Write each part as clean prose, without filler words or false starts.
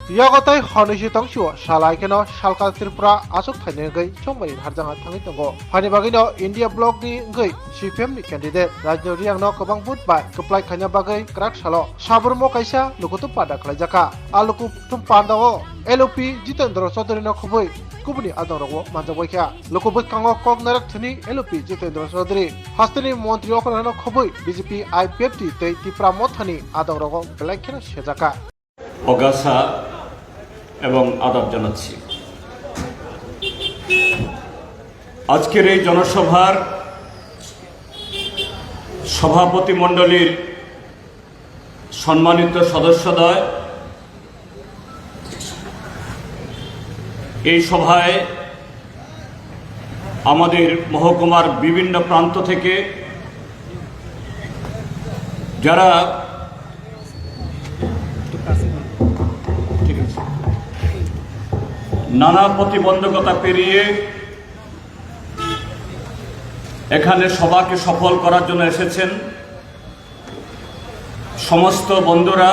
Yagotai Honishi Tongshu, Shalaikano, Shalka Tripura, Asuk Tanegay, Chomai, Harjanga Tangitango, Hanibagino, India Blog ni Gay, Shifem candidate, Rajo Riang Kobang Food by, Kuplai Kanyabagay, Krak Shalo, Shaburmo Kaisa, Lukutu Pada Klajaka, Aluku Tumpandao, LOP, Jitendro Sotorino Kubui, Kubuni Adoro, Manjawaka, Lukubu Kango Kog Naratini, LOP, Jitendro Sodri, Hastini Montreal Kubui, BGP, IPFT, Tipra Motani, Adoro, Blanken Shezaka. Ogasa এবং আদাব জানাচ্ছি। আজকের এই জনসভার সভাপতি মণ্ডলীর সম্মানিত সদস্যদ্বয়, এই সভায় আমাদের মহকুমার বিভিন্ন প্রান্ত থেকে যারা নানা প্রতিবন্ধকতা পেরিয়ে এখানে সভাকে সফল করার জন্য এসেছেন সমস্ত বন্ধুরা,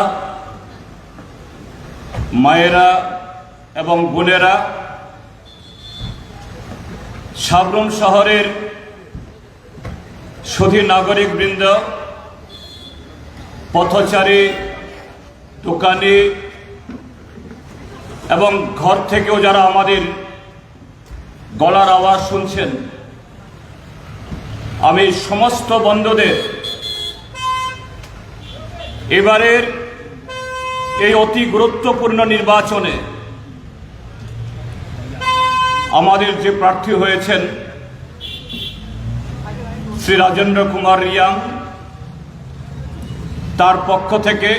মায়েরা এবং বোনেরা, সাবরুম শহরের সুধী নাগরিকবৃন্দ, পথচারী, দোকানি এবং ঘর থেকেও যারা আমাদের গলার আওয়াজ শুনছেন, আমি সমস্ত বন্ধুদের এবারের এই অতি গুরুত্বপূর্ণ নির্বাচনে আমাদের যে প্রার্থী হয়েছেন শ্রী রাজেন্দ্র কুমার রিয়াং, তার পক্ষ থেকে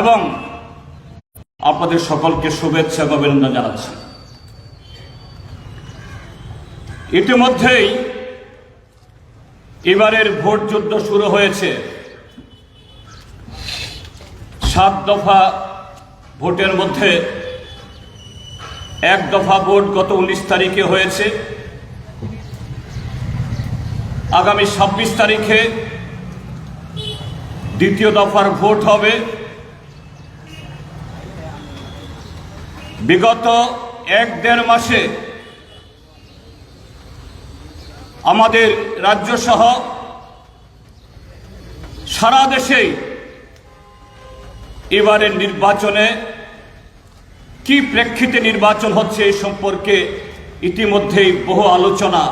এবং আপনাদের সকলকে শুভেচ্ছা ও অভিনন্দন জানাচ্ছি। ইতিমধ্যেই এবারের ভোট যুদ্ধ শুরু হয়েছে। 7 দফা ভোটের মধ্যে 1 দফা ভোট গত 19 তারিখে হয়েছে। আগামী 26 তারিখে দ্বিতীয় দফার ভোট হবে। বিগত 1-1.5 মাসে আমাদের রাজ্য সহ সারা দেশেই এবারের নির্বাচনে কি প্রেক্ষিতে নির্বাচন হচ্ছে এই সম্পর্কে ইতিমধ্যেই বহু আলোচনা,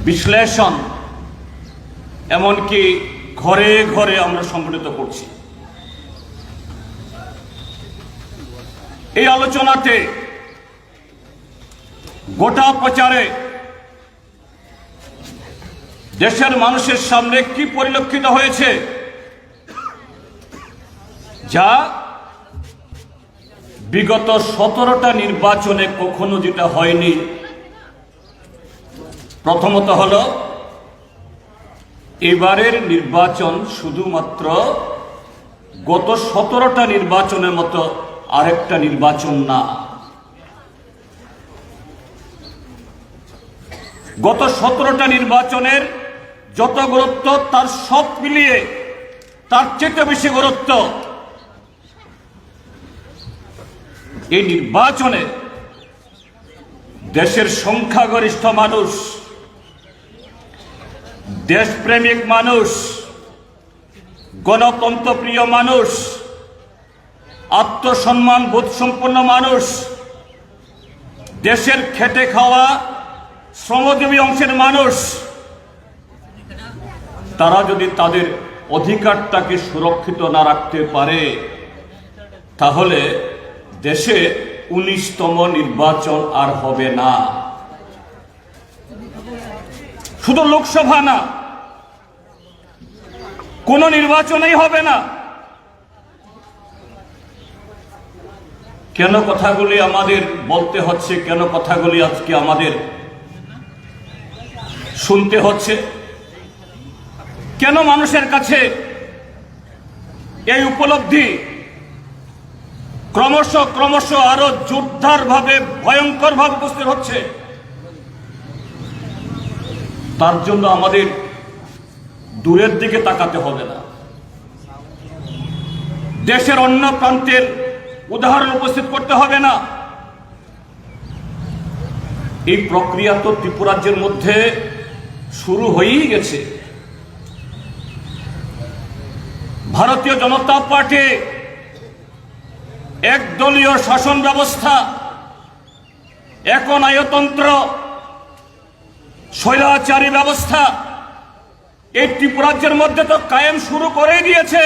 বিশ্লেষণ, এমনকি ঘরে ঘরে আমরা সংগঠিত করছি। এই আলোচনাতে গোটা প্রচারে দেশের মানুষের সামনে কি পরিলক্ষিত হয়েছে, যা বিগত 17টা নির্বাচনে কখনো যেটা হয়নি। প্রথমত হলো এবারের নির্বাচন শুধুমাত্র গত 17টা নির্বাচনের মতো আরেকটা নির্বাচন না। গত 17টা নির্বাচনের যত গুরুত্ব, তার সব মিলিয়ে তার চেয়ে বেশি গুরুত্ব এই নির্বাচনে দেশের সংখ্যাগরিষ্ঠ মানুষ, দেশপ্রেমিক মানুষ, গণতন্ত্রপ্রিয় মানুষ, আত্মসম্মান বোধ সম্পন্ন মানুষ, দেশের খেটে খাওয়া শ্রমজীবী অংশের মানুষ, তারা যদি তাদের অধিকারটাকে সুরক্ষিত না রাখতে পারে, তাহলে দেশে 19তম নির্বাচন আর হবে না। শুধু লোকসভা না, কোন নির্বাচনেই হবে না। কেন কথাগুলি আমাদের বলতে হচ্ছে, কেন কথাগুলি আজকে আমাদের শুনতে হচ্ছে, কেন মানুষের কাছে এই উপলব্ধি ক্রমশ আরো জোরদার ভাবে, ভয়ঙ্কর ভাবে উপস্থিত হচ্ছে, তার জন্য আমাদের দূরের দিকে তাকাতে হবে না। দেশের অন্য প্রান্তের উদাহরণ উপস্থিত করতে হবে না। এই প্রক্রিয়া তো ত্রিপুরাজ্যের মধ্যে শুরু হয়েই গেছে। ভারতীয় জনতা পার্টি একদলীয় শাসন ব্যবস্থা, একনায়তন্ত্র, স্বৈরাচারী ব্যবস্থা এই ত্রিপুরাজ্যের মধ্যে তো কায়েম শুরু করে দিয়েছে।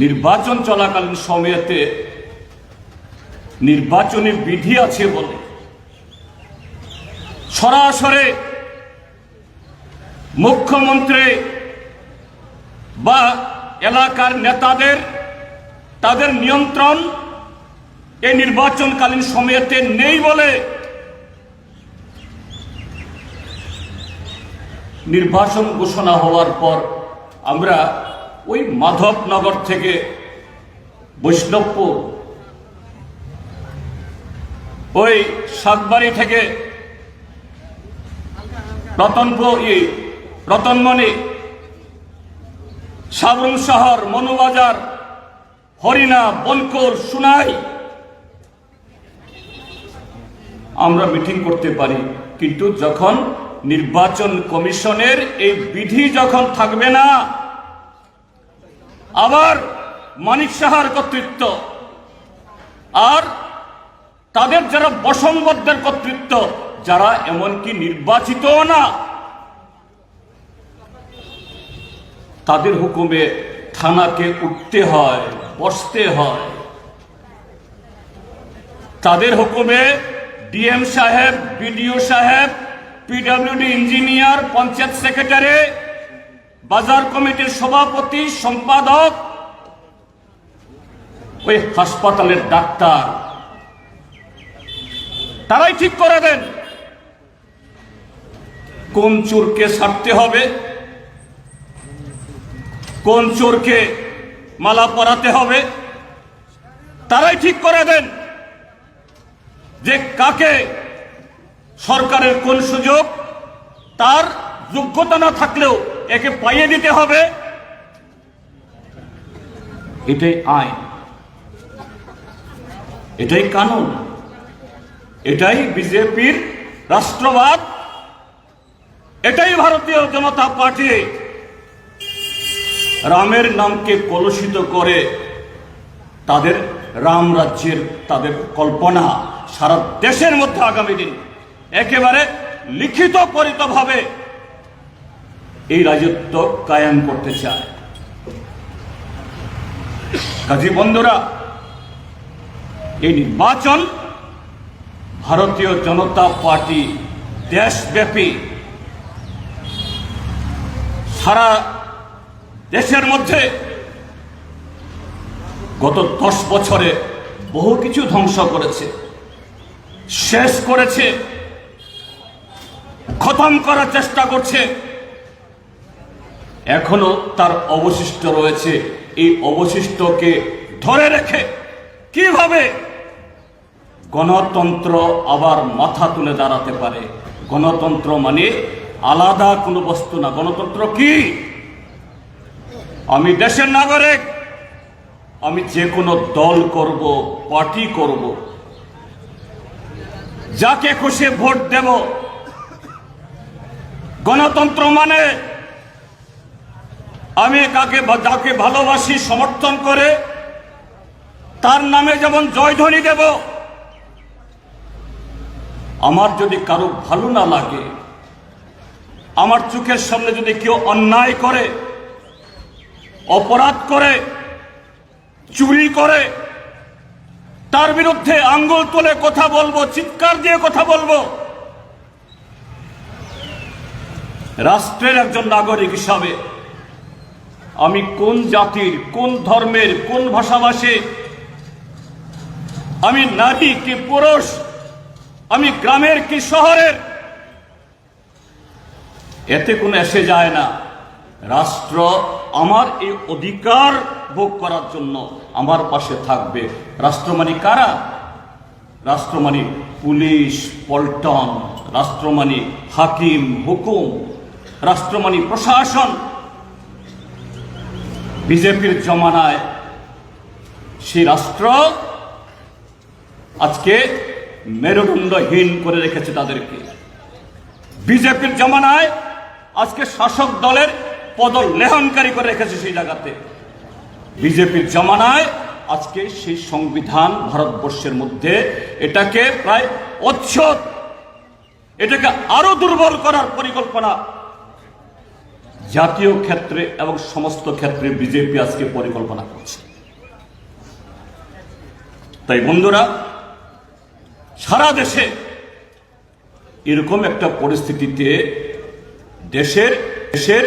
নির্বাচন চলাকালীন সময়েতে নির্বাচনী বিধি আছে বলে সরাসরি মুখ্যমন্ত্রী বা এলাকার নেতাদের তাদের নিয়ন্ত্রণ এই নির্বাচনকালীন সময়েতে নেই বলে নির্বাচন ঘোষণা হওয়ার পর আমরা ওই মাধবনগর থেকে বৈষ্ণবপুর, ওই সাতবাড়ি থেকে রতনমণি, সাবরুম শহর, মনুবাজার, হরিণা, বনকর, সুনাই আমরা মিটিং করতে পারি। কিন্তু যখন নির্বাচন কমিশনের এই বিধি যখন থাকবে না, আবার মানিক সাহার কর্তৃত্ব আর তাদের যারা বসংবদ্ধের কর্তৃত্ব, যারা এমনকি নির্বাচিত না, তাদের হুকুমে থানাকে উঠতে হয়, বসতে হয়। তাদের হুকুমে ডিএম সাহেব, বিডিও সাহেব, পিডব্লিউডি ইঞ্জিনিয়ার, পঞ্চায়েত সেক্রেটারি, বাজার কমিটির সভাপতি, সম্পাদক, ওই হাসপাতালের ডাক্তার, তারাই ঠিক করে দেন কোন চোরকে ছাড়তে হবে, কোন চোরকে মালা পরাতে হবে। তারাই ঠিক করে দেন যে কাকে সরকারের কোন সুযোগ, তার যোগ্যতা না থাকলেও একে পাইয়ে দিতে হবে। এটাই আইন, এটাই কানুন, এটাই বিজেপির রাষ্ট্রবাদ, এটাই ভারতীয় জনতা পার্টি রামের নামকে কলুষিত করে তাদের রাম রাজ্যের তাদের কল্পনা সারা দেশের মধ্যে আগামী দিন একেবারে লিখিত পরিতভাবে এই রাজত্ব কায়েম করতে চায়। কাজী বন্ধুরা, এই নির্বাচন ভারতীয় জনতা পার্টি দেশব্যাপী সারা দেশের মধ্যে গত 10 বছরে বহু কিছু ধ্বংস করেছে, শেষ করেছে, খতম করার চেষ্টা করছে। এখনো তার অবশিষ্ট রয়েছে। এই অবশিষ্টকে ধরে রেখে কিভাবে গণতন্ত্র আবার মাথা তুলে দাঁড়াতে পারে। গণতন্ত্র মানে আলাদা কোনো বস্তু না। গণতন্ত্র কি? আমি দেশের নাগরিক, আমি যে কোনো দল করব, পার্টি করব, যাকে খুশি ভোট দেব। গণতন্ত্র মানে আমি যাকে ভালোবাসি, সমর্থন করে তার নামে যেমন জয়ধ্বনি দেব। আমার যদি কারো ভালো না লাগে, আমার চোখের সামনে যদি কেউ অন্যায় করে, অপরাধ করে, চুরি করে, তার বিরুদ্ধে আঙ্গুল তুলে কথা বলবো, চিৎকার দিয়ে কথা বলবো। রাষ্ট্রের একজন নাগরিক হিসাবে আমি কোন জাতির, কোন ধর্মের, কোন ভাষাভাষী, আমি নারী কি পুরুষ, আমি গ্রামের কি শহরের, এতে কোনো এসে যায় না। রাষ্ট্র আমার এই অধিকার ভোগ করার জন্য আমার পাশে থাকবে। রাষ্ট্র মানে কারা? রাষ্ট্র মানে পুলিশ, পল্টন, রাষ্ট্র মানে হাকিম, হুকুম, রাষ্ট্র মানে প্রশাসন। বিজেপির জমানায় সেই রাষ্ট্র আজকে মেরুদণ্ডহীন করে রেখেছে তাদেরকে। বিজেপির জমানায় আজকে শাসক দলের পদলেহনকারী করে রেখেছে সেই জায়গাতে। বিজেপির জমানায় আজকে সেই সংবিধান ভারতবর্ষের মধ্যে এটাকে প্রায় অচ্ছদ, এটাকে আরো দুর্বল করার পরিকল্পনা জাতীয় ক্ষেত্রে এবং সমস্ত ক্ষেত্রে বিজেপি আজকে পরিকল্পনা করছে। তাই বন্ধুরা, সারা দেশে এরকম একটা পরিস্থিতিতে দেশের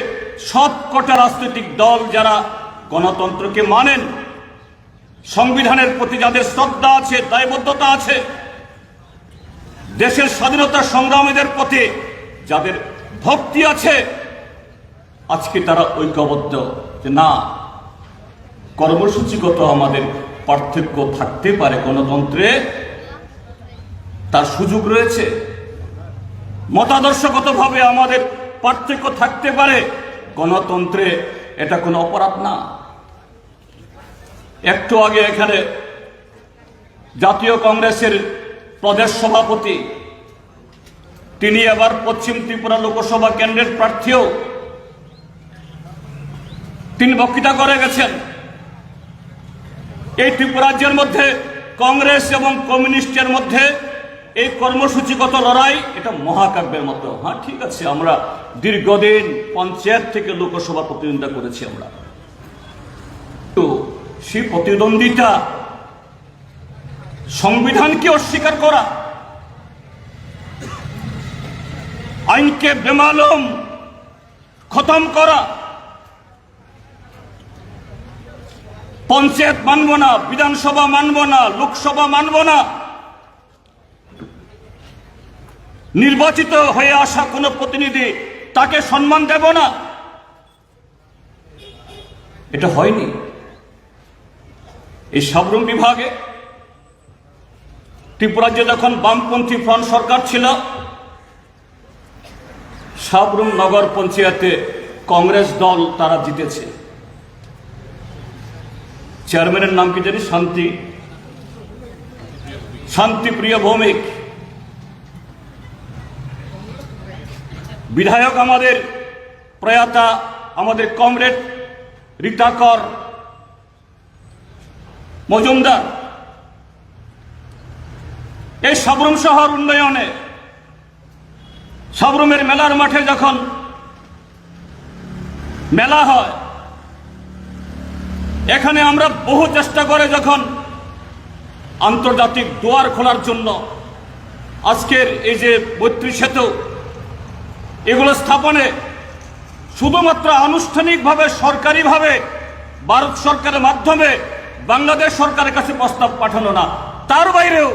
সবকটা রাজনৈতিক দল যারা গণতন্ত্রকে মানেন, সংবিধানের প্রতি যাদের শ্রদ্ধা আছে, দায়বদ্ধতা আছে, দেশের স্বাধীনতা সংগ্রামীদের প্রতি যাদের ভক্তি আছে, আজকে তারা ঐক্যবদ্ধ যে না, কর্মসূচিগত আমাদের পার্থক্য থাকতে পারে, গণতন্ত্রে তার সুযোগ রয়েছে, মতাদর্শগতভাবে আমাদের পার্থক্য থাকতে পারে, গণতন্ত্রে এটা কোনো অপরাধ না। একটু আগে এখানে জাতীয় কংগ্রেসের প্রদেশ সভাপতি, তিনি আবার পশ্চিম ত্রিপুরা লোকসভা কেন্দ্রের প্রার্থীও, তিনি বক্তৃতা করে গেছেন এই ত্রিপুরা রাজ্যের মধ্যে কংগ্রেস এবং কমিউনিস্টের মধ্যে এই কর্মসূচিগত লড়াই এটা মহাকাব্যের মতো। হ্যাঁ, ঠিক আছে, আমরা দীর্ঘদিন পঞ্চায়েত থেকে লোকসভা প্রতিদ্বন্দ্বিতা করেছি, আমরা তো সেই প্রতিদ্বন্দ্বিতা সংবিধানকে অস্বীকার করা, আইনকে বেমালুম খতম করা, পঞ্চায়েত মানব না, বিধানসভা মানব না, লোকসভা মানব না, নির্বাচিত হয়ে আসা কোন প্রতিনিধি তাকে সম্মান দেব না, এটা হয়নি। এই সাবরুম বিভাগে ত্রিপুরাজ্যে যখন বামপন্থী ফ্রন্ট সরকার ছিল, সাবরুম নগর পঞ্চায়েতে কংগ্রেস দল তারা জিতেছে। চেয়ারম্যানের নাম কি জানি, শান্তিপ্রিয় ভৌমিক। বিধায়ক আমাদের প্রয়াতা, আমাদের কমরেড রীতাকর মজুমদার। এই সাবরুম শহর উন্নয়নে, সাবরুমের মেলার মাঠে যখন মেলা হয়, এখানে আমরা বহু চেষ্টা করে যখন আন্তর্জাতিক দুয়ার খোলার জন্য আজকের এই যে ৩২ সেতু এগুলো স্থাপনে শুধুমাত্র আনুষ্ঠানিকভাবে সরকারিভাবে ভারত সরকারের মাধ্যমে বাংলাদেশ সরকারের কাছে প্রস্তাব পাঠানো না, তার বাইরেও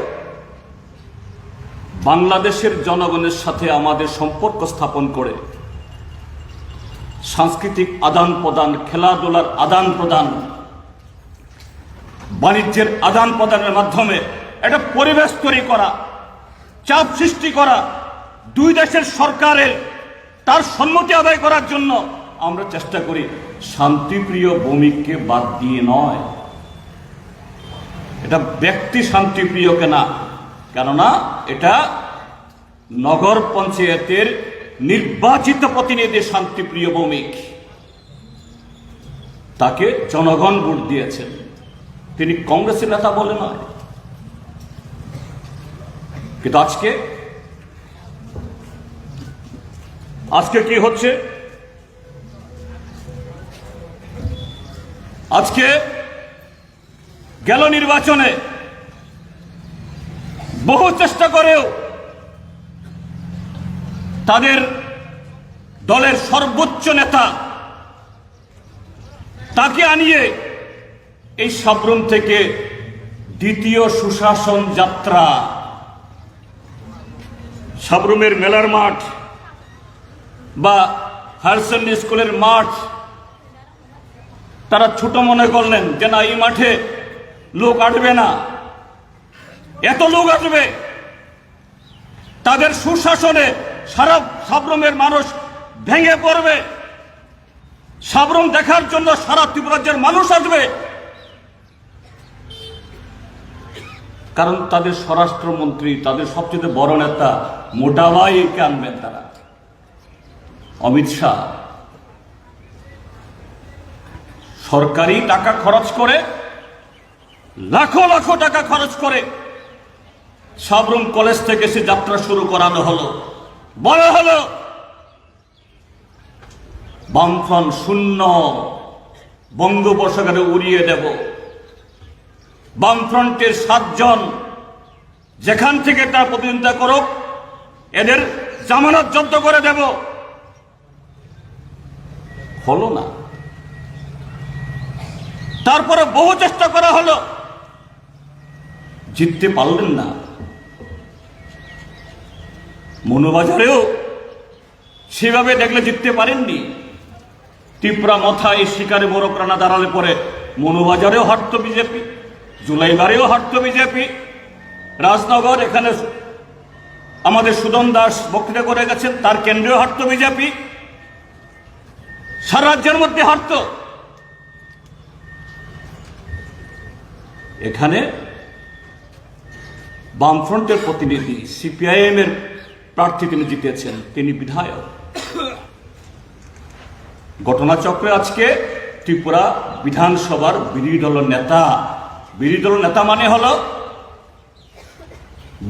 বাংলাদেশের জনগণের সাথে আমাদের সম্পর্ক স্থাপন করে সাংস্কৃতিক আদান প্রদান, খেলাধুলার আদান প্রদান, বাণিজ্যের আদান প্রদানের মাধ্যমে একটা পরিবেশ তৈরি করা, চাপ সৃষ্টি করা, দুই দেশের সরকারের তার সম্মতি আদায় করার জন্য আমরা চেষ্টা করি। শান্তিপ্রিয় ভৌমিককে বাদ দিয়ে নয়, এটা ব্যক্তি শান্তিপ্রিয়কে না, কেননা এটা নগর পঞ্চায়েতের নির্বাচিত প্রতিনিধি শান্তিপ্রিয় ভৌমিক, তাকে জনগণ ভোট দিয়েছেন, তিনি কংগ্রেসের নেতা বলে নয়। কিন্তু আজকে কি হচ্ছে? আজকে গেল নির্বাচনে বহু চেষ্টা করেও তাদের দলের সর্বোচ্চ নেতা তাকে আনিয়ে এই সাবরুম থেকে দ্বিতীয় সুশাসন যাত্রা, সাবরুমের মেলার মাঠ বা হায়ার সেকেন্ডারি স্কুলের মাঠ তারা ছোট মনে করলেন যে না, এই মাঠে লোক আসবে না, এত লোক আসবে, তাদের সুশাসনে সারা সাবরুমের মানুষ ভেঙে পড়বে, সাবরুম দেখার জন্য সারা ত্রিপুরা রাজ্যের মানুষ আসবে, কারণ তাদের স্বরাষ্ট্রমন্ত্রী, তাদের সবচেয়ে বড় নেতা মোটাবাইকে আনবেন তারা, অমিত শাহ। সরকারি টাকা খরচ করে, লাখো লাখো টাকা খরচ করে সাবরুম কলেজ থেকে সে যাত্রা শুরু করানো হলো। বলা হলো বামফ্রন্ট শূন্য, বঙ্গোপসাগরে উড়িয়ে দেব। বামফ্রন্টের 7 জন যেখান থেকে তার প্রতিনিধিত্ব করুক, এদের জামানত জব্দ করে দেব। হলো না। তারপরে বহু চেষ্টা করা হলো, জিততে পারলেন না। মনুবাজারেও সেভাবে দেখলে জিততে পারেননি। ত্রিপুরা মাথায় শিকারে বড় প্রাণা দাঁড়ালে পরে মনুবাজারেও হারত বিজেপি, জুলাইবারেও হারত বিজেপি, রাজনগর এখানে আমাদের সুদন দাস বক্তৃতা করে গেছেন, তার কেন্দ্রেও হারত বিজেপি, সারা রাজ্যের মধ্যে হারত। এখানে বামফ্রন্টের প্রতিনিধি, সিপিআইএম এর প্রার্থী তিনি জিতেছেন, তিনি বিধায়ক। ঘটনাচক্রে আজকে ত্রিপুরা বিধানসভার বিরোধী দল নেতা, বিরোধী দল নেতা মানে হলো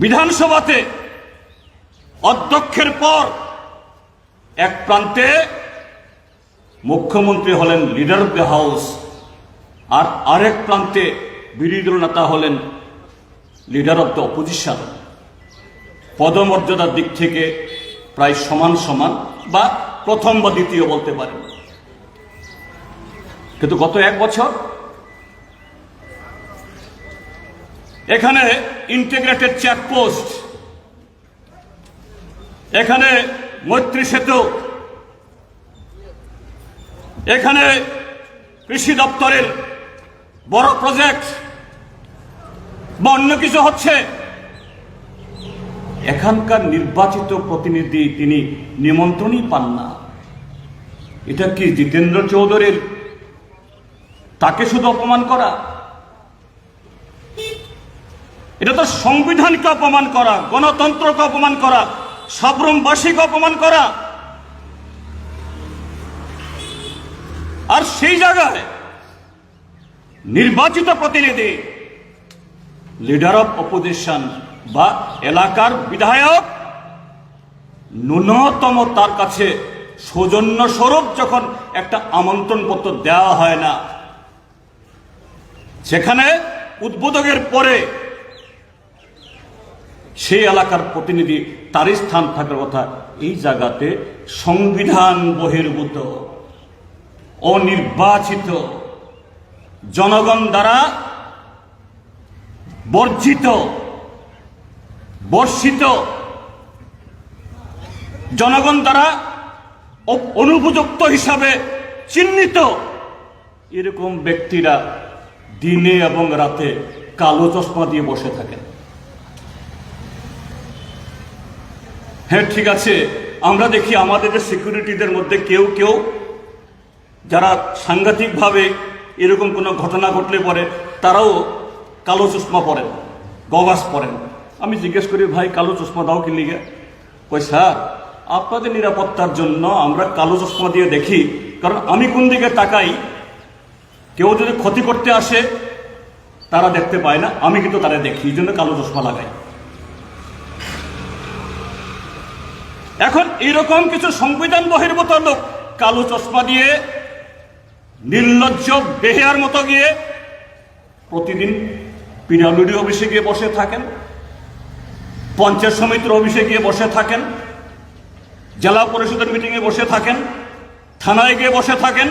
বিধানসভাতে অধ্যক্ষের পর এক প্রান্তে মুখ্যমন্ত্রী হলেন লিডার অফ দ্য হাউস, আর আরেক প্রান্তে বিরোধী দল নেতা হলেন লিডার অফ দ্য অপোজিশন। পদমর্যাদার দিক থেকে প্রায় সমান সমান বা প্রথম বা দ্বিতীয় বলতে পারেন। কিন্তু গত 1 বছর এখানে ইন্টিগ্রেটেড চেকপোস্ট, এখানে মৈত্রী সেতু, এখানে কৃষি দপ্তরের বড় প্রজেক্ট বা অন্য কিছু হচ্ছে, এখানকার নির্বাচিত প্রতিনিধি তিনি নিমন্ত্রণই পান না। এটা কি জিতেন্দ্র চৌধুরীর, তাকে শুধু অপমান করা? এটা তো সংবিধানকে অপমান করা, গণতন্ত্রকে অপমান করা, সাবরুমবাসীকে অপমান করা। আর সেই জায়গায় নির্বাচিত প্রতিনিধি, লিডার অফ অপোজিশন বা এলাকার বিধায়ক, ন্যূনতম তার কাছে সৌজন্য স্বরূপ যখন একটা আমন্ত্রণ পত্র দেওয়া হয় না, সেখানে উদ্বোধকের পরে সেই এলাকার প্রতিনিধি, তারই স্থান থাকার কথা। এই জায়গাতে সংবিধান বহির্ভূত, অনির্বাচিত, জনগণ দ্বারা বর্জিত, বর্ষিত, জনগণ দ্বারা অনুপযুক্ত হিসাবে চিহ্নিত এরকম ব্যক্তিরা দিনে এবং রাতে কালো চশমা দিয়ে বসে থাকেন। হ্যাঁ, ঠিক আছে, আমরা দেখি আমাদের যে সিকিউরিটিদের মধ্যে কেউ কেউ যারা সাংঘাতিকভাবে এরকম কোনো ঘটনা ঘটলে পরে তারাও কালো চশমা পরেন, গগলস পরেন। আমি জিজ্ঞেস করি, ভাই কালো চশমা দাও কি লিগে? কই স্যার, আপনাদের নিরাপত্তার জন্য আমরা কালো চশমা দিয়ে দেখি, কারণ আমি কোন দিকে তাকাই, কেউ যদি ক্ষতি করতে আসে তারা দেখতে পায় না, আমি কিন্তু তারা দেখি, এই জন্য কালো চশমা লাগাই। এখন এইরকম কিছু সংবিধান বহির্ভূত লোক কালো চশমা দিয়ে নির্লজ্জ বেহেয়ার মতো গিয়ে প্রতিদিন পিডব্লিউডি অফিসে গিয়ে বসে থাকেন, পঞ্চায়েত সমিতির অফিসে গিয়ে বসে থাকেন, জেলা পরিষদের মিটিংয়ে বসে থাকেন, থানায় গিয়ে বসে থাকেন।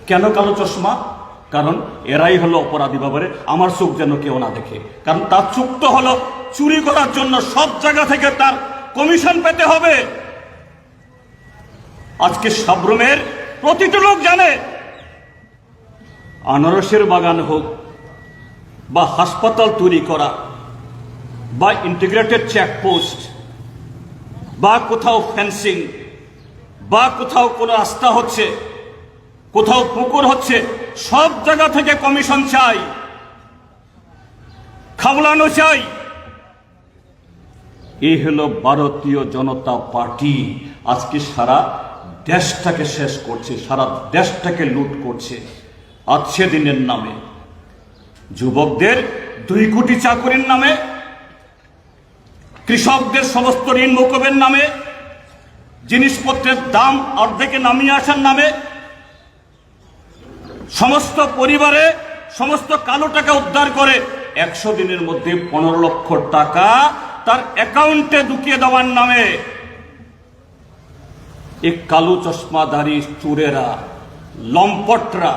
কেন কালো চশমা? কারণ এরাই হলো অপরাধী ব্যাপারে, আমার চোখ যেন কেউ না দেখে। কারণ তার চোখ তো হলো চুরি করার জন্য, সব জায়গা থেকে তার কমিশন পেতে হবে। আজকে সাবরুমের প্রতিটি লোক জানে, আনারসের বাগান হোক বা হাসপাতাল তৈরি করা বা ইন্টিগ্রেটেড চেকপোস্ট বা কোথাও ফেন্সিং বা কোথাও কোনো রাস্তা হচ্ছে, কোথাও পুকুর হচ্ছে, সব জায়গা থেকে কমিশন চাই, খামলানো চাই। এই হলো ভারতীয় জনতা পার্টি। আজকে সারা দেশটাকে শেষ করছে, সারা দেশটাকে লুট করছে আজকে দিনের নামে, যুবকদের 2 কোটি চাকরির নামে, কৃষকদের সমস্ত ঋণ মকুবের নামে, জিনিসপত্রের দাম অর্ধেকে নামিয়ে আসার নামে, সমস্ত পরিবারে সমস্ত কালো টাকা উদ্ধার করে 100 দিনের মধ্যে 15 লক্ষ টাকা তার অ্যাকাউন্টে ঢুকিয়ে দেওয়ার নামে এই কালো চশমাধারী চোরেরা, লম্পটরা,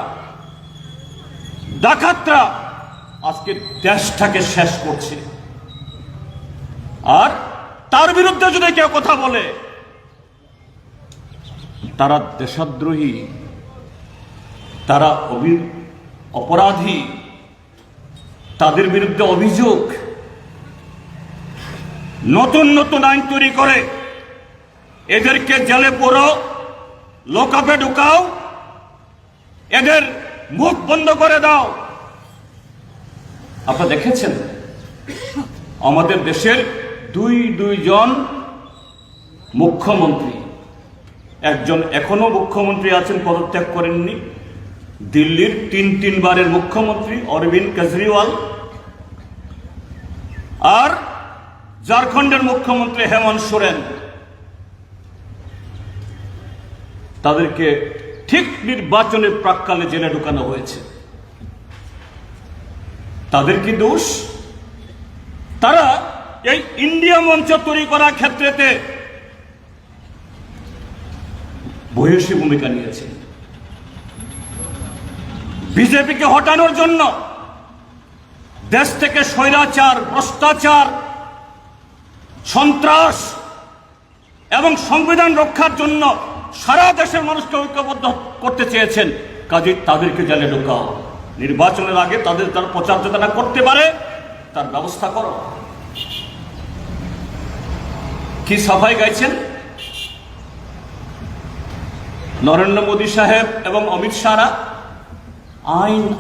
ডাকাতরা আজকে দেশটাকে শেষ করছে। আর তার বিরুদ্ধে যদি কেউ কথা বলে তারা দেশদ্রোহী, তারা অপরাধী, তাদের বিরুদ্ধে অভিযোগ, নতুন নতুন আইন তৈরি করে এদেরকে জেলে পুরো, লকআপে ঢুকাও, এদের মুখ বন্ধ করে দাও। আপনারা দেখেছেন আমাদের দেশের দুইজন মুখ্যমন্ত্রী, একজন এখনো মুখ্যমন্ত্রী আছেন, পদত্যাগ করেননি, দিল্লির 3 বারের মুখ্যমন্ত্রী অরবিন্দ কেজরিওয়াল, আর ঝাড়খণ্ডের মুখ্যমন্ত্রী হেমন্ত সোরেন। তাদেরকে ঠিক নির্বাচনের প্রাক্কালে জেলে ঢুকানো হয়েছে। তাদের কি দোষ? তারা এই ইন্ডিয়া মঞ্চ তৈরি করার ক্ষেত্রেতে ভূয়সী ভূমিকা নিয়েছে। বিজেপিকে হটানোর জন্য, দেশ থেকে স্বৈরাচার, ভ্রষ্টাচার, সন্ত্রাস এবং সংবিধান রক্ষার জন্য সারা দেশের মানুষকে ঐক্যবদ্ধ করতে চেয়েছেন। কাজে তাদেরকে জেলে ঢোকাও, নির্বাচনের আগে তাদের তার প্রচার চেতনা করতে পারে তার ব্যবস্থা করো। কি সাফাই গাইছেন নরেন্দ্র মোদী সাহেব এবং অমিত শাহরা?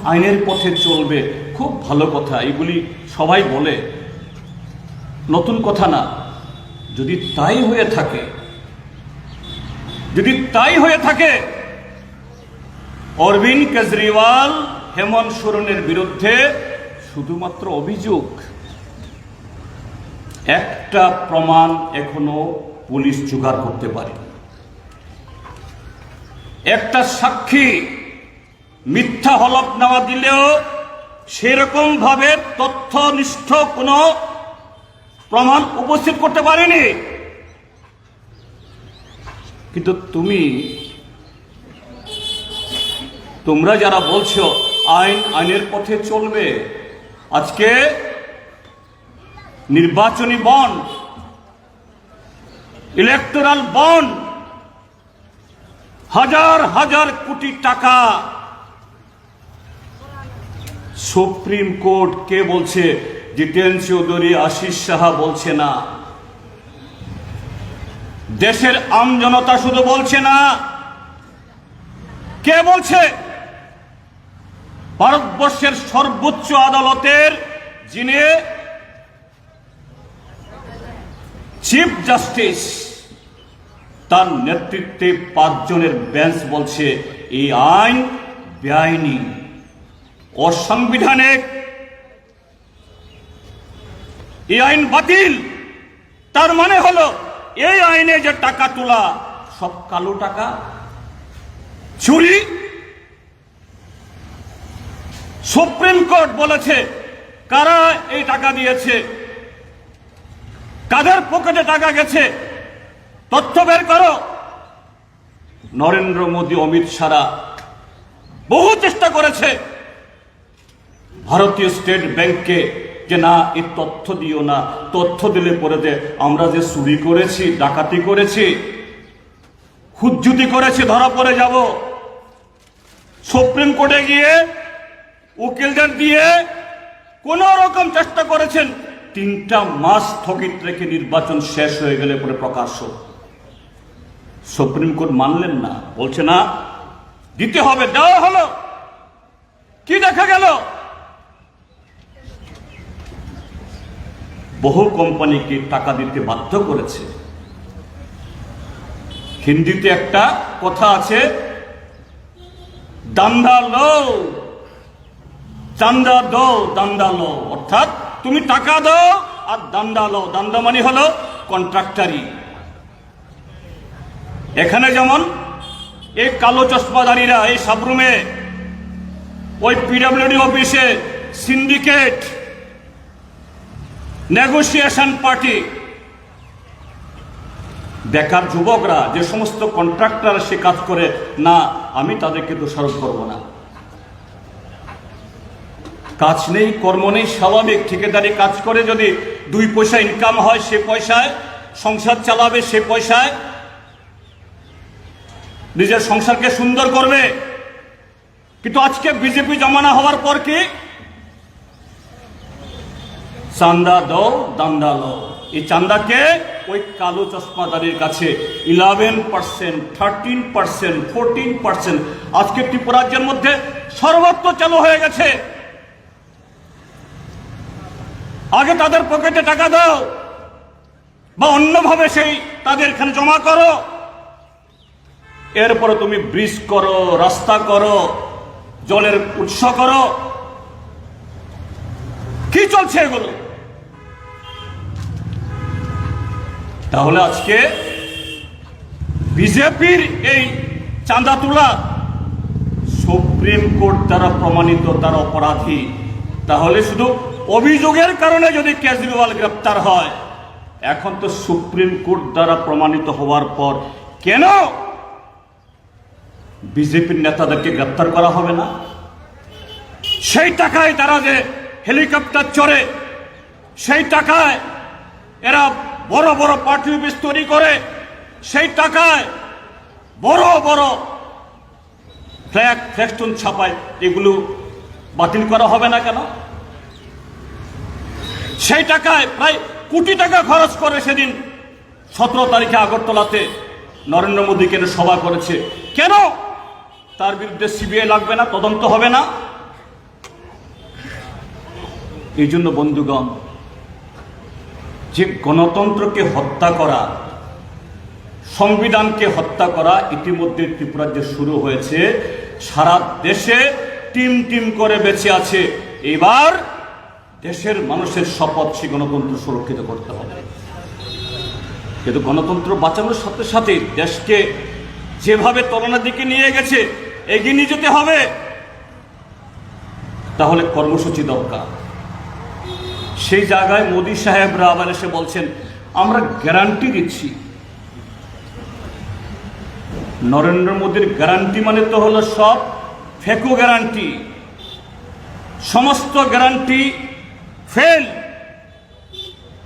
আইনের পথে চলবে, খুব ভালো কথা, এগুলি সবাই বলে, নতুন কথা না। যদি তাই হয়ে থাকে অরবিন্দ কেজরিওয়াল, হেমন্ত সোরেনের বিরুদ্ধে শুধুমাত্র অভিযোগ, একটা প্রমাণ এখনো পুলিশ জোগাড় করতে পারে, একটা সাক্ষী মিথ্যা হলফনামা দিলেও সেরকম ভাবে তথ্যনিষ্ঠ কোনো প্রমাণ উপস্থিত করতে পারেনি। কিন্তু তোমরা যারা বলছো আইনের পথে চলবে, আজকে নির্বাচনী বন্ড, ইলেকটোরাল বন্ড, হাজার হাজার কোটি টাকা সুপ্রিম কোর্ট কে বলছে? জিতেন চৌধুরী, আশিস সাহা বলছে না, দেশের আমজনতা শুধু বলছে না, কে বলছে? ভারতবর্ষের সর্বোচ্চ আদালতের যিনি চিফ জাস্টিস, তার নেতৃত্বে 5 জনের বেঞ্চ বলছে এই আইন বেআইনি, অসাংবিধানিক, এই আইন বাতিল। তার মানে হলো এই আইনে যে টাকা তোলা সব কালো টাকা, চুরি। সুপ্রিম কোর্ট বলেছে কারা এই টাকা দিয়েছে, কাদের পকেটে টাকা গেছে, তথ্য বের করো। নরেন্দ্র মোদী, অমিত শাহরা বহু চেষ্টা করেছে ভারতীয় স্টেট ব্যাংককে যে না এই তথ্য দিও না, তথ্য দিলে পরে যে আমরা যে চুরি করেছি, ডাকাতি করেছি, হুজ্জুতি করেছি, ধরা পড়ে যাব। সুপ্রিম কোর্টে গিয়ে উকিলদের দিয়ে কোন রকম চেষ্টা করেছেন, 3টা মাস স্থগিত রেখে নির্বাচন শেষ হয়ে গেলে পরে প্রকাশ্য সুপ্রিম কোর্ট মানলেন না, বলছে না দিতে হবে, দেওয়া হলো। কি দেখা গেল? বহু কোম্পানিকে টাকা দিতে বাধ্য করেছে। হিন্দিতে একটা কথা আছে, দান্দা লো চান্দা দো দান্দা লো, অর্থাৎ তুমি টাকা দাও আর দান্দা লো। দান্দা মানে হলো কন্ট্রাক্টারি। এখানে যেমন এই কালো চশমাদারীরা এই সাবরুমে, ওই পিডব্লিউডি অফিসে সিন্ডিকেট, নেগোসিয়েশন পার্টি, বেকার যুবকরা যে সমস্ত কন্ট্রাক্টর সে কাজ করে না, আমি তাদেরকে দোষারোপ করব না। কাজ নেই, কর্ম নেই, স্বাভাবিক ঠিকাদারি কাজ করে যদি 2 পয়সা ইনকাম হয়, সে পয়সায় সংসার চালাবে, সে পয়সায় নিজের সংসারকে সুন্দর করবে। কিন্তু আজকে বিজেপি জমানা হওয়ার পর কি চান্দা দো দান্দা লো, এই চান্দাকে ওই কালো চশমাদারির কাছে 11%, 13%, 14% আজকে ত্রিপুরা রাজ্যের মধ্যে সর্বত্র চালু হয়ে গেছে। আগে তাদের পকেটে টাকা দাও বা অন্যভাবে সেই তাদের এখানে জমা করো, এরপরে তুমি ব্রিজ করো, রাস্তা করো, জলের উৎস করো। কি চলছে এগুলো? তাহলে আজকে বিজেপির এই চাঁদা তোলা সুপ্রিম কোর্ট দ্বারা প্রমাণিত, তার অপরাধী। তাহলে শুধু অভিযোগের কারণে যদি কেজরিওয়াল গ্রেপ্তার হয়, এখন তো সুপ্রিম কোর্ট দ্বারা প্রমাণিত হওয়ার পর কেন বিজেপির নেতাদেরকে গ্রেপ্তার করা হবে না? সেই টাকায় তারা যে হেলিকপ্টার চড়ে, সেই টাকায় এরা বড় বড় পার্টি অফিস তৈরি করে, সেই টাকায় বড় বড় ফ্ল্যাগ ফেস্টুন ছাপায়, এগুলো বাতিল করা হবে না কেন? সেই টাকায় প্রায় কোটি টাকা খরচ করে সেদিন 17 তারিখে আগরতলাতে নরেন্দ্র মোদীকে সভা করেছে। কেন তার বিরুদ্ধে সিবিআই লাগবে না, তদন্ত হবে না? এই জন্য বন্ধুগণ, যে গণতন্ত্রকে হত্যা করা, সংবিধানকে হত্যা করা ইতিমধ্যে ত্রিপুরার যে শুরু হয়েছে, সারা দেশে টিম টিম করে বেঁচে আছে। এবার দেশের মানুষের শপথ, সে গণতন্ত্র সুরক্ষিত করতে হবে। কিন্তু গণতন্ত্র বাঁচানোর সাথে সাথে দেশকে যেভাবে তলনার দিকে নিয়ে গেছে এগিয়ে নিয়ে যেতে হবে। তাহলে কর্মসূচি দরকার। সেই জায়গায় মোদী সাহেবরা আবার এসে বলছেন আমরা গ্যারান্টি দিচ্ছি। নরেন্দ্র মোদীর গ্যারান্টি মানে তো হলো সব ফেকো গ্যারান্টি, সমস্ত গ্যারান্টি ফেল।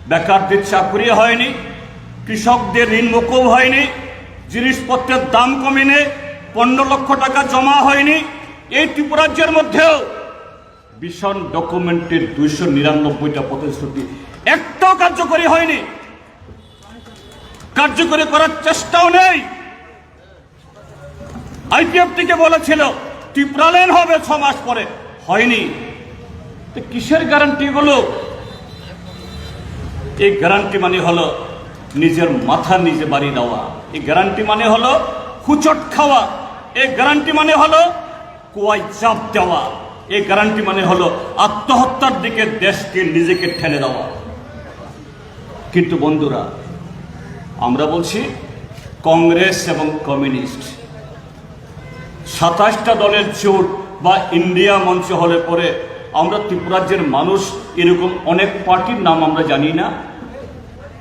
বেকারদের চাকরি হয়নি, কৃষকদের ঋণ মকুব হয়নি, জিনিসপত্রের দাম কমেনি, 15 লক্ষ টাকা জমা হয়নি। এই ত্রিপুরা রাজ্যের মধ্যেও ভীষণ ডকুমেন্টের 299টা প্রতিশ্রুতি একটাও কার্যকরী হয়নি, কার্যকরী করার চেষ্টাও নেই। আইপিএফটিকে বলেছিল ত্রিপুরা লেন হবে 6 মাস পরে, হয়নি। তো কিসের গ্যারান্টি গুলো? এই গ্যারান্টি মানে হলো নিজের মাথা নিজে বাড়ি দেওয়া, এই গ্যারান্টি মানে হলো হুচট খাওয়া, এই গ্যারান্টি মানে হলো কুয়ায় চাপ দেওয়া, এই গ্যারান্টি মানে হলো আত্মহত্যার দিকে দেশকে নিজেকে ঠেলে দেওয়া। কিন্তু বন্ধুরা, আমরা বলছি কংগ্রেস এবং কমিউনিস্ট 27টা দলের জোট বা ইন্ডিয়া মঞ্চ হলে পরে আমরা ত্রিপুরা রাজ্যের মানুষ এরকম অনেক পার্টির নাম আমরা জানি না,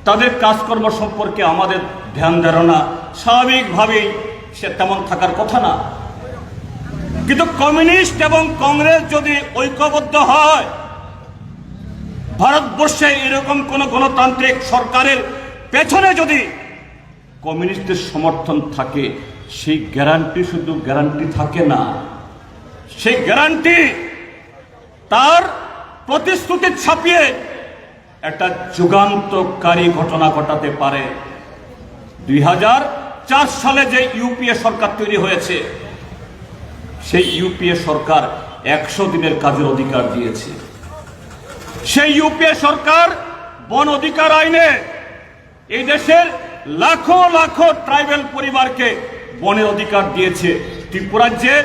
তাদের কাজকর্ম সম্পর্কে আমাদের ধ্যান ধারণা স্বাভাবিকভাবেই সে তেমন থাকার কথা না। কিন্তু কমিউনিস্ট এবং কংগ্রেস যদি ঐক্যবদ্ধ হয়, ভারতবর্ষে এরকম কোন গণতান্ত্রিক সরকারের পেছনে যদি কমিউনিস্টের সমর্থন থাকে, সেই গ্যারান্টি শুধু গ্যারান্টি থাকে না, সেই গ্যারান্টি তার প্রতিশ্রুতি ছাপিয়ে একটা যুগান্তকারী ঘটনা ঘটাতে পারে। সালে যে ইউপিএ সরকার তৈরি হয়েছে, সেই ইউপিএ সরকার 100 দিনের কাজের অধিকার দিয়েছে। সেই ইউপিএ সরকার বন অধিকার আইনে এই দেশের লাখো লাখো ট্রাইবেল পরিবারকে বনের অধিকার দিয়েছে। ত্রিপুরাজ্যে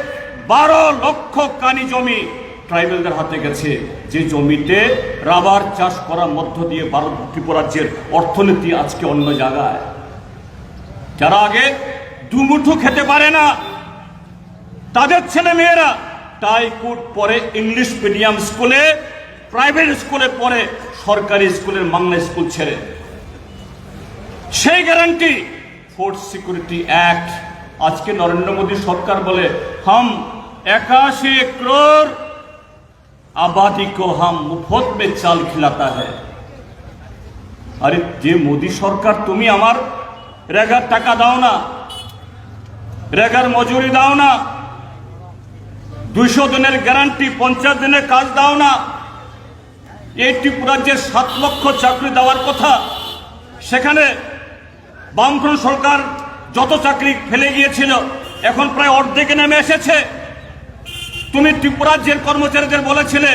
12 লক্ষ কানি জমি ট্রাইবেলদের হাতে গেছে, যে জমিতে রাবার চাষ করার মধ্য দিয়ে ত্রিপুরাজ্যের অর্থনীতি আজকে অন্য জায়গায়। যারা আগে দুমুঠো খেতে পারে না, তাদের ছেলে মেয়েরা টাইকুট পরে ইংলিশ মিডিয়াম স্কুলে, প্রাইভেট স্কুলে পড়ে, সরকারি স্কুলের বাংলা স্কুল ছেড়ে। সেই গ্যারান্টি ফুড সিকিউরিটি অ্যাক্ট। আজকে নরেন্দ্র মোদী সরকার বলে হাম 81 करोड़ आबादी को हम मुफ्त में चाल खिलाता है। আরে যে মোদী সরকার, তুমি আমার রেগার টাকা দাও না, রেগার মজুরি দাও না, 200 দিনের গ্যারান্টি, 50 দিনের কাজ দাও না, এই ত্রিপুরাজ্যের 7 লক্ষ চাকরি দেওয়ার কথা, সেখানে বামফ্রন্ট সরকার যত চাকরি ফেলে গিয়েছিল এখন প্রায় অর্ধেকে নেমে এসেছে। তুমি ত্রিপুরাজ্যের কর্মচারীদের বলেছিলে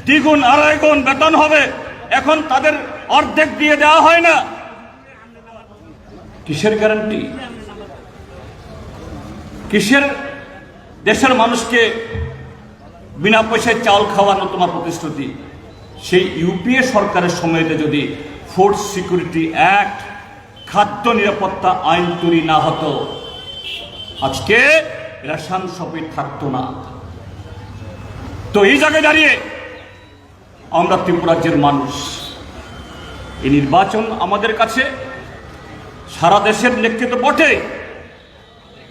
দ্বিগুণ আড়াই গুণ বেতন হবে, এখন তাদের অর্ধেক দিয়ে দেওয়া হয় না। কিসের গ্যারান্টি? কিসের দেশের মানুষকে বিনা পয়সায় চাল খাওয়ানো তোমার প্রতিশ্রুতি? সেই ইউপিএ সরকারের সময়তে যদি ফুড সিকিউরিটি অ্যাক্ট, খাদ্য নিরাপত্তা আইন তৈরি না হতো, আজকে রেশন শপে থাকতো না। তো এই জায়গায় দাঁড়িয়ে আমরা ত্রিপুরাজ্যের মানুষ, এই নির্বাচন আমাদের কাছে সারা দেশের নেতৃত্ব বটে,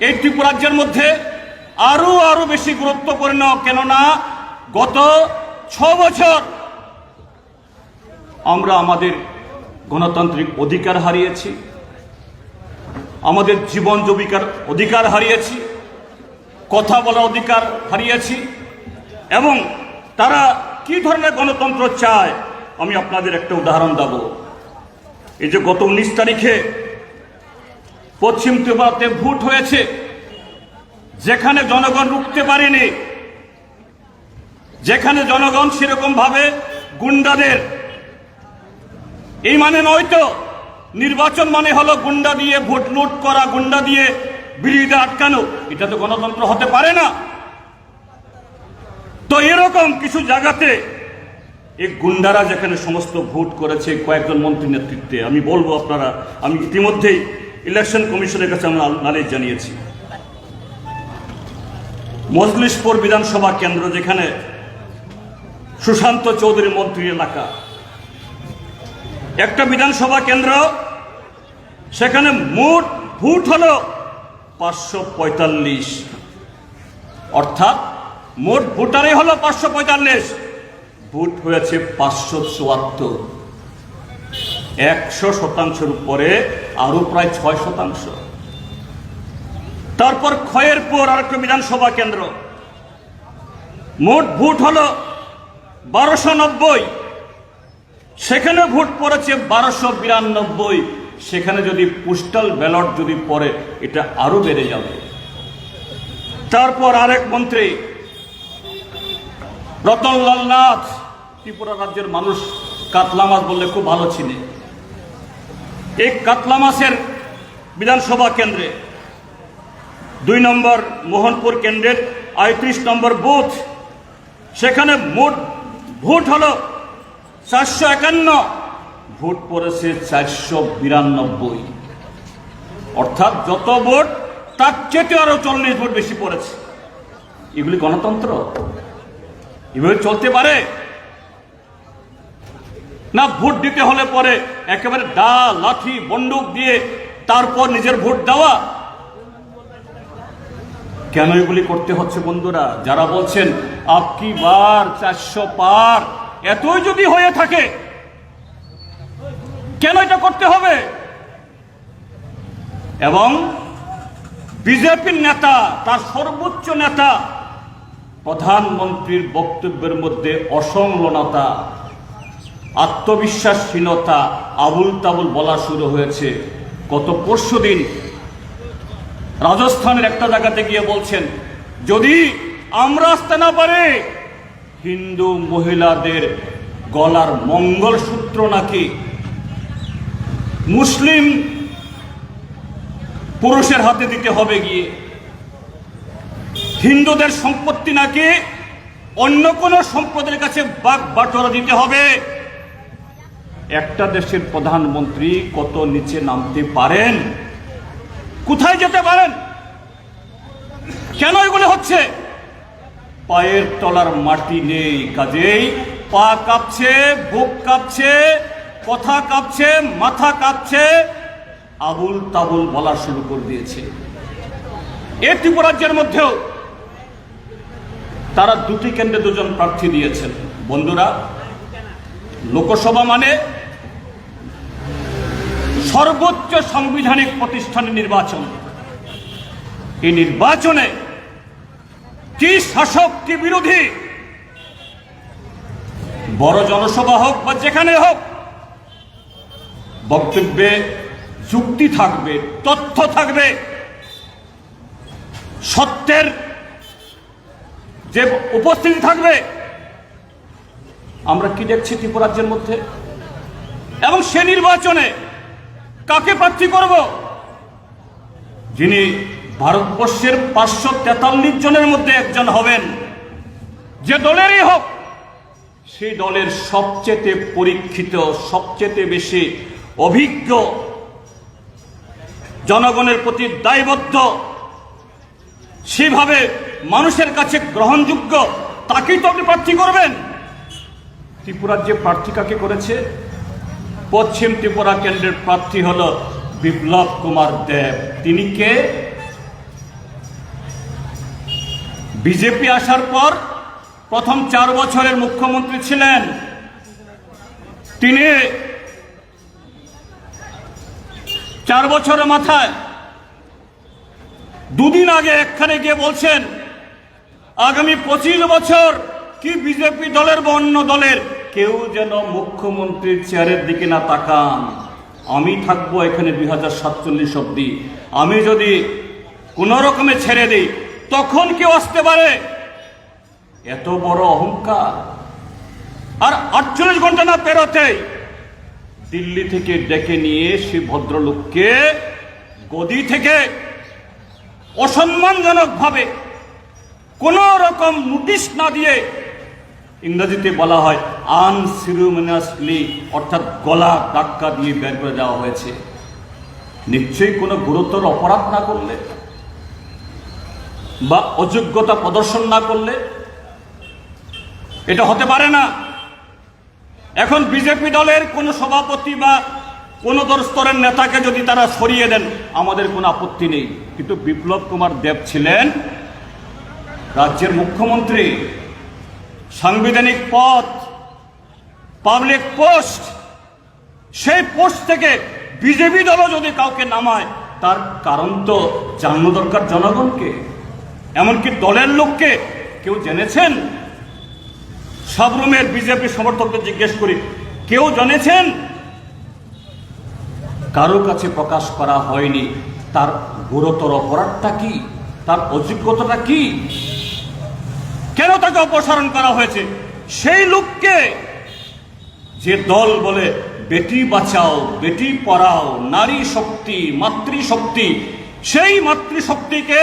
এই ত্রিপুরাজ্যের মধ্যে আরো বেশি গুরুত্বপূর্ণ। কেননা গত 6 বছর আমরা আমাদের গণতান্ত্রিক অধিকার হারিয়েছি, আমাদের জীবন জীবিকার অধিকার হারিয়েছি, কথা বলার অধিকার হারিয়েছি। এবং তারা কি ধরনের গণতন্ত্র চায় আমি আপনাদের একটা উদাহরণ দেব। এই যে গত 19 তারিখে পশ্চিম ত্রিপুরাতে ভোট হয়েছে, যেখানে জনগণ রুখতে পারেনি, যেখানে জনগণ সেরকম ভাবে গুন্ডাদের, এই মানে নয় তো নির্বাচন মানে হলো গুন্ডা দিয়ে ভোট লুট করা, গুন্ডা দিয়ে বিরোধীদের আটকানো, এটা তো গণতন্ত্র হতে পারে না। তো এরকম কিছু জায়গাতে এই গুন্ডারা যেখানে সমস্ত ভোট করেছে কয়েকজন মন্ত্রীর নেতৃত্বে, আমি বলবো আপনারা, আমি ইতিমধ্যেই ইলেকশন কমিশনের কাছে আমরা নালিশ জানিয়েছি। মজলিশপুর বিধানসভা কেন্দ্র, যেখানে সুশান্ত চৌধুরী মন্ত্রীর এলাকা, একটা বিধানসভা কেন্দ্র, সেখানে মোট ভোট হলো 545, অর্থাৎ মোট ভোটারই হলো 545, ভোট হয়েছে 574, 100% উপরে আরো প্রায় 6%। তারপর খয়েরপুর আরেকটা বিধানসভা কেন্দ্র, মোট ভোট হলো 1290, সেখানে ভোট পড়েছে 1292। সেখানে যদি পোস্টাল ব্যালট যদি পড়ে এটা আরো বেড়ে যাবে। তারপর আরেক মন্ত্রী রতনলাল নাথ, ত্রিপুরা রাজ্যের মানুষ কাতলা মাছ বললে খুব ভালো চিনে, এই কাতলা মাছের বিধানসভা কেন্দ্রে 2 নম্বর মোহনপুর কেন্দ্রের 38 নম্বর বুথ, সেখানে মোট ভোট হলো 451, ভোট পড়েছে 492, অর্থাৎ যত ভোট তার চেয়ে আরো 40 ভোট বেশি পড়েছে। এগুলি গণতন্ত্র? এভাবে চলতে পারে না? ভোট দিতে হলে পরে একেবারে দা লাঠি বন্দুক দিয়ে তারপর নিজের ভোট দেওয়া। কেন এগুলি করতে হচ্ছে বন্ধুরা? যারা বলছেন আপকি বার 400 পার, এতই যদি হয়ে থাকে কেন এটা করতে হবে? এবং বিজেপির নেতা, তার সর্বোচ্চ নেতা, প্রধানমন্ত্রীর বক্তব্যের মধ্যে অসংলগ্নতা, আত্মবিশ্বাসহীনতা, আবুল তাবুল বলা শুরু হয়েছে। গত পরশুদিন রাজস্থানের একটা জায়গাতে গিয়ে বলছেন, যদি আমরা আসতে না পারে হিন্দু মহিলাদের গলার মঙ্গলসূত্র নাকি মুসলিম পুরুষের হাতে দিতে হবে গিয়ে, হিন্দুদের সম্পত্তি নাকি অন্য কোনো সম্পদের কাছে ভাগ বাটোয়ারা দিতে হবে। একটা দেশের প্রধানমন্ত্রী কত নিচে নামতে পারেন? কোথায় যেতে পারেন? কেন এগুলো হচ্ছে? পায়ের তলার মাটি নেই, কাজেই পা কাঁপছে, বুক কাঁপছে, কথা কাঁপছে, মাথা কাঁপছে, আবুল তাবুল বলা শুরু করে দিয়েছে। এই ত্রিপুরাজ্যের মধ্যেও তারা দুটি কেন্দ্রে দুজন প্রার্থী দিয়েছেন। বন্ধুরা, লোকসভা মানে সর্বোচ্চ সাংবিধানিক প্রতিষ্ঠানের নির্বাচন। এই নির্বাচনে কি শাসক কি বিরোধী, বড় জনসভা হোক বা যেখানে হোক, বক্তব্যে যুক্তি থাকবে, তথ্য থাকবে, সত্যের যে উপস্থিতি থাকবে। আমরা কি দেখছি ত্রিপুরাজ্যের মধ্যে? এবং সে নির্বাচনে কাকে প্রার্থী করব? যিনি ভারতবর্ষের 543 জনের মধ্যে একজন হবেন, যে দলেরই হোক, সেই দলের সবচেয়ে পরীক্ষিত, সবচেয়ে বেশি অভিজ্ঞ, জনগণের প্রতি দায়বদ্ধ, সেভাবে মানুষের কাছে গ্রহণযোগ্য, তাকেই তো আপনি প্রার্থী করবেন। ত্রিপুরার যে প্রার্থী কাকে করেছে? পশ্চিম ত্রিপুরা কেন্দ্রের প্রার্থী হল বিপ্লব কুমার দেব। তিনি কে? বিজেপি আসার পর প্রথম 4 বছরের মুখ্যমন্ত্রী ছিলেন। তিনি 4 বছরের মাথায় দুদিন আগে এখানে গিয়ে বলছেন, আগামী 25 বছর কি বিজেপি দলের বা অন্য দলের কেউ যেন মুখ্যমন্ত্রীর চেয়ারের দিকে না তাকান, আমি থাকবো এখানে 2047 অব্দি। আমি যদি কোন রকমে ছেড়ে দিই তখন কেউ আসতে পারে। এত বড় অহংকার। আর 48 ঘন্টা না পেরোতেই দিল্লি থেকে ডেকে নিয়ে সে ভদ্রলোককে গদি থেকে অসম্মানজনক ভাবে কোন রকম নোটিশ না দিয়ে, ইংরেজিতে বলা হয় আনসিরিমনিয়াসলি, অর্থাৎ গলা ধাক্কা দিয়ে বের করে দেওয়া হয়েছে। নিশ্চয়ই কোনো গুরুতর অপরাধ না করলে বা অযোগ্যতা প্রদর্শন না করলে এটা হতে পারে না। এখন বিজেপি দলের কোনো সভাপতি বা কোনো স্তরের নেতাকে যদি তারা সরিয়ে দেন, আমাদের কোনো আপত্তি নেই। কিন্তু বিপ্লব কুমার দেব ছিলেন রাজ্যের মুখ্যমন্ত্রী, সাংবিধানিক পদ, পাবলিক পোস্ট। সেই পোস্ট থেকে বিজেপি দলও যদি কাউকে নামায়, তার কারণ তো জানানো দরকার জনগণকে, এমনকি দলের লোককে। কেউ জেনেছেন? সাবরুমের বিজেপি সমর্থকদের জিজ্ঞেস করি, কেউ জেনেছেন? কারো কাছে প্রকাশ করা হয়নি তার গুরুতর অপরাধটা কি, তার অযোগ্যতাটা কি, কেন তাকে অপসারণ করা হয়েছে। সেই লোককে যে দল বলে বেটি বাঁচাও, বেটি পড়াও, নারী শক্তি, মাতৃশক্তি, সেই মাতৃশক্তিকে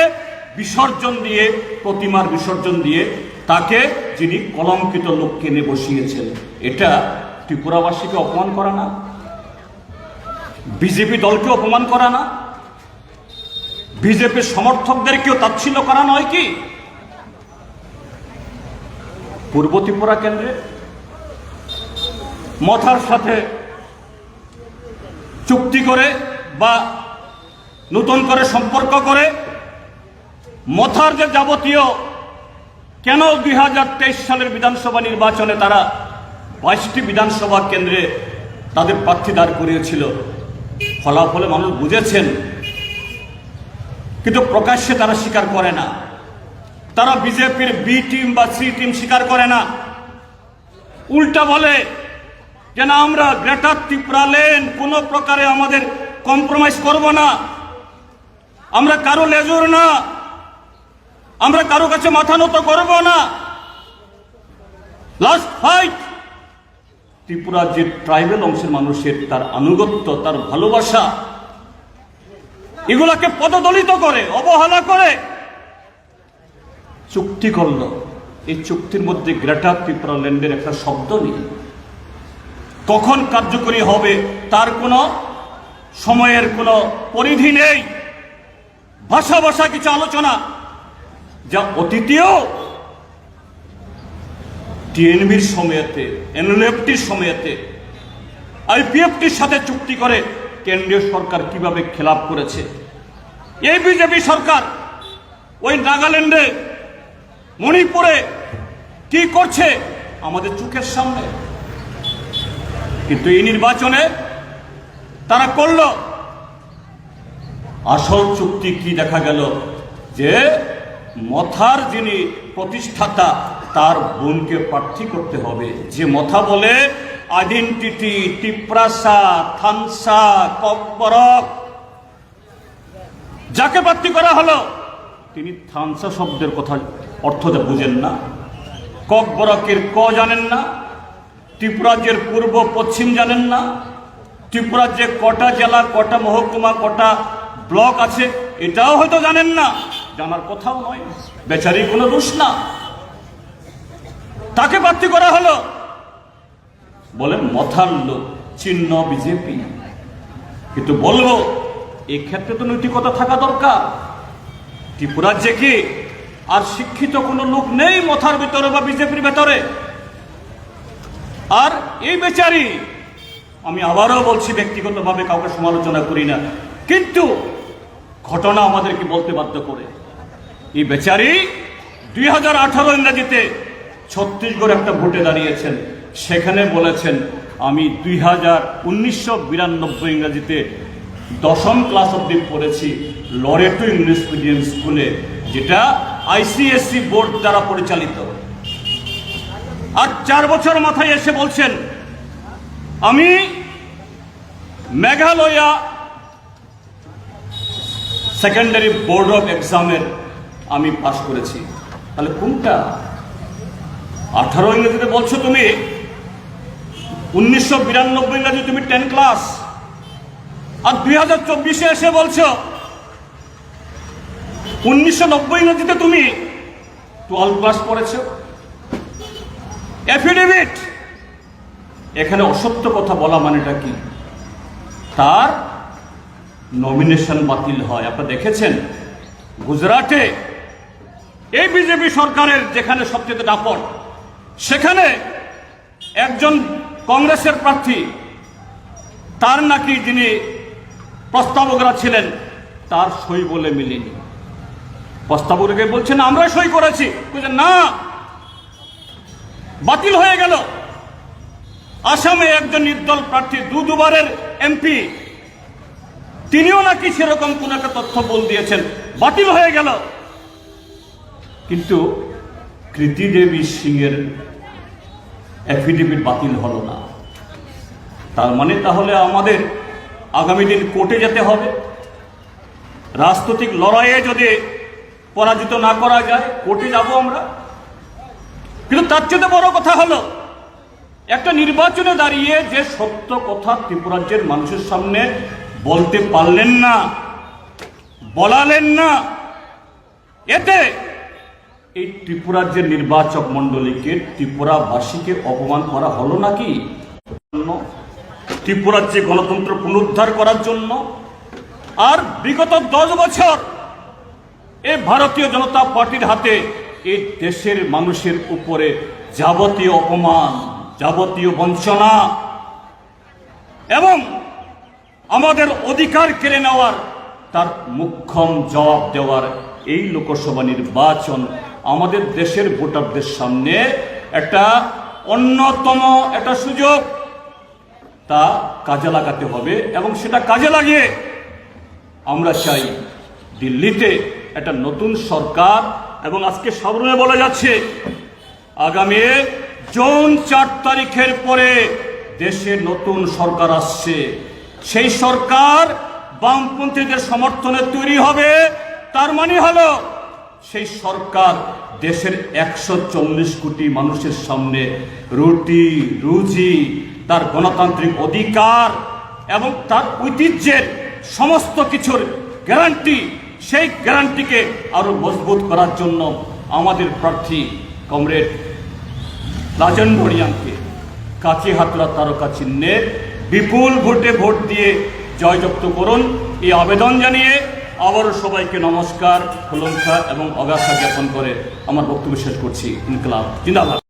বিসর্জন দিয়ে, প্রতিমার বিসর্জন দিয়ে তাকে যিনি কলঙ্কিত লোককে এনে বসিয়েছেন, এটা ত্রিপুরাবাসীকে অপমান করা না? বিজেপি দলকে অপমান করা না? বিজেপির সমর্থকদেরকেও তাচ্ছিল্য করা নয় কি? পূর্ব ত্রিপুরা কেন্দ্রে মথার সাথে চুক্তি করে বা নতুন করে সম্পর্ক করে মথার যে যাবতীয়, কেন 2023 সালের বিধানসভা নির্বাচনে তারা 22টি বিধানসভা কেন্দ্রে তাদের প্রার্থী দাঁড় করিয়েছিল, ফলাফলে মানুষ বুঝেছেন, কিন্তু প্রকাশ্যে তারা স্বীকার করে না। তারা বিজেপির বি টিম বা সি টিম স্বীকার করে না, উল্টা বলে যে না, আমরা গ্রেটার ত্রিপুরা লেন কোনো প্রকারে আমাদের কম্প্রোমাইজ করব না। আমরা কারো লেজুর না, আমরা কারো কাছে মাথা নত করব না। লাস্ট ফাইট ত্রিপুরার যে ট্রাইবেল অংশের মানুষের তার আনুগত্য, তার ভালোবাসা, এগুলাকে পদদলিত করে, অবহেলা করে চুক্তি করল। এই চুক্তির মধ্যে গ্রেটার ত্রিপুরা ল্যান্ডের একটা শব্দ নেই। কখন কার্যকরী হবে তার কোনো সময়ের কোনো পরিধি নেই। ভাষা ভাষা কিছু আলোচনা যা অতীতেও টিএনবির সময়েতে, এনএলএফটির সময়েতে, আইপিএফটির সাথে চুক্তি করে কেন্দ্রীয় সরকার কিভাবে খেলাপ করেছে। এই বিজেপি সরকার ওই নাগাল্যান্ডে, মণিপুরে কি করছে আমাদের চোখের সামনে। কিন্তু এই নির্বাচনে তারা করল আসল চুক্তি কি দেখা গেল, যে মথার যিনি প্রতিষ্ঠাতা তার বোনকে প্রার্থী করতে হবে। যে মথা বলে আইডেন্টিটি, টিপ্রাসা, থানসা, ককবরক, যাকে প্রার্থী করা হলো তিনি থানসা শব্দের কথা অর্থটা বুঝেন না, ককবরকের ক জানেন না, ত্রিপুরাজ্যের পূর্ব পশ্চিম জানেন না, ত্রিপুরার যে কটা জেলা, কটা মহকুমা, কটা ব্লক আছে এটাও হয়তো জানেন না। জানার কথাও নয়, বেচারি কোনো দোষ না। তাকে প্রার্থী করা হলো, বলে মথার লোক, চিহ্ন বিজেপি। কিন্তু বলবো এই ক্ষেত্রে তো নৈতিকতা থাকা দরকার। ত্রিপুরার যে কি আর শিক্ষিত কোনো লোক নেই মথার ভিতরে বা বিজেপির ভেতরে। আর এই বেচারি, আমি আবারও বলছি, ব্যক্তিগতভাবে কাউকে সমালোচনা করি না, কিন্তু ঘটনা আমাদেরকে বলতে বাধ্য করে। এই বেচারি 2018 ইংরেজিতে ছত্তিশগড় একটা ভোটে দাঁড়িয়েছেন, সেখানে বলেছেন আমি 1992 ইংরেজিতে 10ম ক্লাস অব্দি পড়েছি লরেটো ইংলিশ মিডিয়াম স্কুলে, যেটা আইসিএসসি বোর্ড দ্বারা পরিচালিত। আর 4 বছর মাথায় এসে বলছেন আমি মেঘালয়া সেকেন্ডারি বোর্ড অফ এক্সামের আমি পাস করেছি। তাহলে কোনটা? 18 ইংরেজিতে বলছো তুমি, 1992 ইংরেজি তুমি 10 ক্লাস, আর 2024 এসে বলছো 1990 ইংরেজিতে তুমি 12 ক্লাস পড়েছো। এফিডেভিট। এখানে অসত্য কথা বলা মানেটা কি? তার নমিনেশন বাতিল হয়। আপনারা দেখেছেন গুজরাটে এই বিজেপি সরকারের যেখানে সবচেয়ে দাপট, সেখানে একজন কংগ্রেসের প্রার্থী, তার নাকি যিনি প্রস্তাবকরা ছিলেন তার সই বলে মিলেনি। প্রস্তাবককে বলছেন আমরা সই করেছি, বলছেন না, বাতিল হয়ে গেল। আসামে একজন নির্দল প্রার্থী, দুবারের এমপি, তিনিও নাকি সেরকম কোন একটা তথ্য বল দিয়েছেন, বাতিল হয়ে গেল। কিন্তু কৃতি দেবী সিং এর এফিডেভিট বাতিল হলো না। তার মানে তাহলে আমাদের আগামী দিন কোর্টে যেতে হবে। রাজনৈতিক লড়াইয়ে যদি পরাজিত না করা যায়, কোর্টে যাব আমরা। কিন্তু তার চেয়ে বড় কথা হলো একটা নির্বাচনে দাঁড়িয়ে যে সত্য কথা ত্রিপুরাজ্যের মানুষের সামনে বলতে পারলেন না, বলালেন না, এতে এই ত্রিপুরাজ্যের নির্বাচক মণ্ডলীকে, ত্রিপুরাবাসীকে অপমান করা হলো নাকি? ত্রিপুরাজ্যে গণতন্ত্র পুনরুদ্ধার করার জন্য। আর বিগত 10 বছর এই ভারতীয় জনতা পার্টির হাতে এই দেশের মানুষের উপরে যাবতীয় অপমান, যাবতীয় বঞ্চনা এবং আমাদের অধিকার কেড়ে নেওয়ার, তার মুখ্যম জবাব দেওয়ার এই লোকসভা নির্বাচন আমাদের দেশের ভোটারদের সামনে একটা অন্যতম একটা সুযোগ। তা কাজে লাগাতে হবে এবং সেটা কাজে লাগিয়ে আমরা চাই দিল্লিতে একটা নতুন সরকার। এবং আজকে সামনে বলা যাচ্ছে আগামী জুন 4 তারিখের পরে দেশে নতুন সরকার আসছে। সেই সরকার বামপন্থীদের সমর্থনে তৈরি হবে, তার মানে হলো সেই সরকার দেশের 140 কোটি মানুষের সামনে রুটি রুজি, তার গণতান্ত্রিক অধিকার এবং তার ঐতিহ্যের সমস্ত কিছুর গ্যারান্টি, সেই গ্যারান্টিকে আরো মজবুত করার জন্য আমাদের প্রার্থী কমরেড রাজন ভরিয়ানকে কাচিহাতরা তারকা চিহ্নে বিপুল ভোটে ভোট দিয়ে জয়যুক্ত করুন, এই আবেদন জানিয়ে আবারও সবাইকে নমস্কার, প্রশংসা এবং অগাছা জ্ঞাপন করে আমার বক্তব্য শেষ করছি। ইনকলাব জিন্দাবাদ।